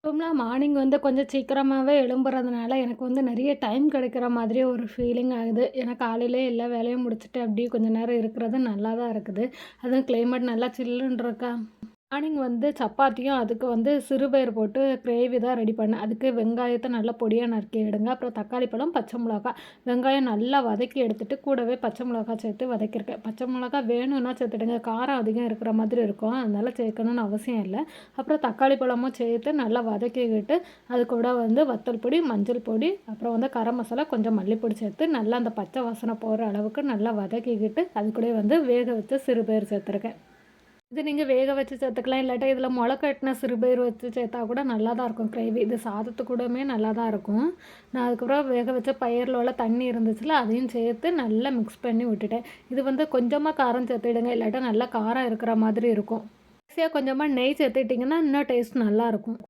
இப்போலாம் மார்னிங் வந்து கொஞ்சம் சீக்கிரமாவே எழும்புறதுனால, எனக்கு வந்து நெறைய டைம் கிடைக்கிற மாதிரி ஒரு ஃபீலிங் ஆகுது. ஏன்னா காலையிலேயே எல்லா வேலையும் முடிச்சுட்டு அப்படியே கொஞ்ச நேரம் இருக்கிறது நல்லா தான் இருக்குது. அதுவும் கிளைமேட் நல்லா சில்லுன்னு இருக்கா. மார்னிங் வந்து சப்பாத்தியும், அதுக்கு வந்து சிறுபயிறு போட்டு கிரேவி தான் ரெடி பண்ணேன். அதுக்கு வெங்காயத்த நல்லா பொடியா நறுக்கி எடுங்க. அப்புறம் தக்காளி பழம், பச்சை மிளகா, வெங்காயம் நல்லா வதக்கி எடுத்துட்டு, கூடவே பச்சை மிளகா சேர்த்து வதக்கியிருக்கேன். பச்சை மிளகா வேணும்னா சேர்த்துடுங்க. காரம் அதிகம் இருக்கிற மாதிரி இருக்கும். அதனால சேர்க்கணும்னு அவசியம் இல்ல. அப்புறம் தக்காளி பழமும் சேர்த்து நல்லா வதக்கிக்கிட்டு, அது கூட வந்து வத்தல் பொடி, மஞ்சள் பொடி, அப்புறம் வந்து கரம் மசாலா, கொஞ்சம் மல்லிப்பொடி சேர்த்து நல்லா அந்த பச்சை வாசனை போற அளவுக்கு நல்லா வதக்கிக்கிட்டு, அது கூடவே வந்து வேக வச்ச சிறுபயிறு சேர்த்துருக்கேன். இது நீங்க வேக வச்சு சேர்த்துக்கலாம். இல்லாட்டா இதில மொள கட்டின சிறுபயிறு வச்சு சேர்த்தா கூட நல்லா தான் இருக்கும் கிரேவி. இது சாதத்து கூடமே நல்லா தான் இருக்கும். நான் அதுக்கப்புறம் வேக வச்ச பயிரில உள்ள தண்ணி இருந்துச்சுல, அதையும் சேர்த்து நல்லா மிக்ஸ் பண்ணி விட்டுட்டேன். இது வந்து கொஞ்சமா காரம் சேர்த்துடுங்க. இல்லாட்டா நல்லா காரம் இருக்கிற மாதிரி இருக்கும். கடைசியா கொஞ்சமா நெய் சேர்த்துக்கிட்டிங்கன்னா, இன்னும் டேஸ்ட் நல்லாயிருக்கும்.